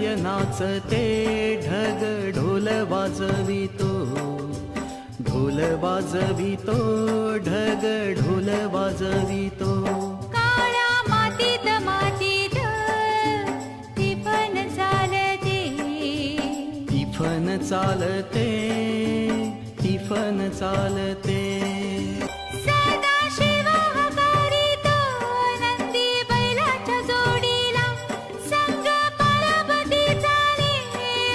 सूर्य नाचते ढग ढोल वाजवितो, ढोल वाजवितो ढग ढोल वाजवितो. काळ्या मातीत मातीत तिफन चालते, तिफन चालते तिफन चालते. सदाशिव हकारितो नंदी बैलाच्या जोडीला, संग पार्वती चाले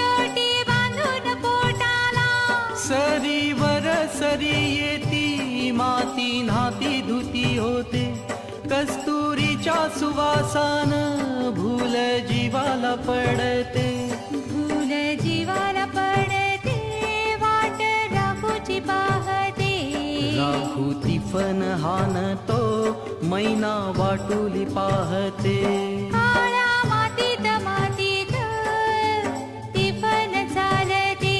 ओटी बांधून पोटाला. सरीवर सरी येती माती नाती धुती होते, कस्तुरीच्या सुवासान भूल जीवाला पडते, भूल जीवाला पडते वाट राघूची पाहते. राहू तिफन हाणतो मैना वाटुली पाहते. काळ्या मातीत मातीत तिफन चालते,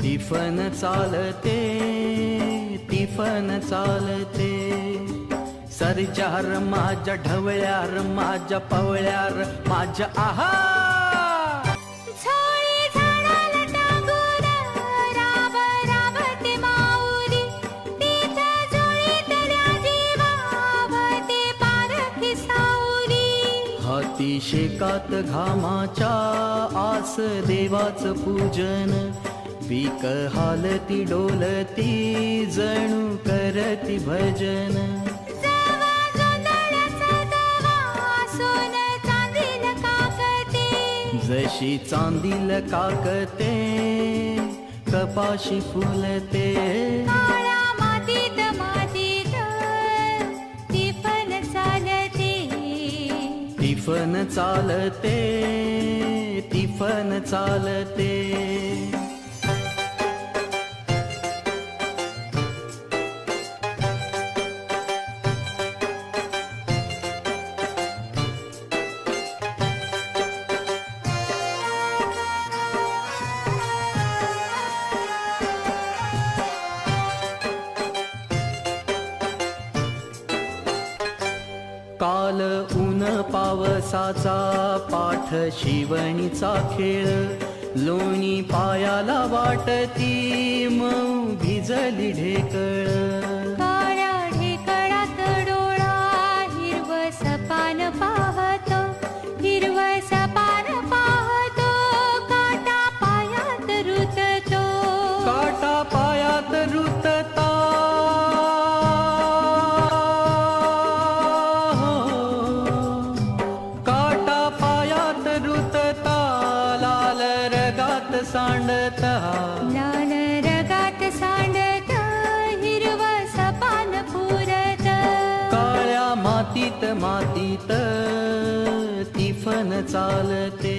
तिफन चालते तिफन चालते. सरजार माझ्या ढवळ्यार माझ्या पवळ्यार माझ्या आहा. झोळी झाडाला टांगून राब राबते माऊली, तिथं झोळीतल्या जीवावते पारखी सावली. हाती शेकात घामाच्या आस देवाचं पूजन, पीक हालती डोलती जणू करती भजन. जवा जोंधळ्याचा दवा सोन चांदील काकते, जशी चांदील काकते कपाशी फुलते. काळ्या मातीत मातीत तिफन चालते, तिफन चालते तिफन चालते. काल ऊन पावसाचा पाठ शिवणीचा खेळ, लोणी पायाला वाटती मऊ भिजली ढेकळ. काळ्या ढेकळात डोळा हिरव सपान पाहतो, हिरव सपान पाहतो काटा पायात रुततो, काटा पायात रुतता सांडता, लाल रगात सांडत हिरव सपान पुरत. काळ्या मातीत मातीत तिफन चालते.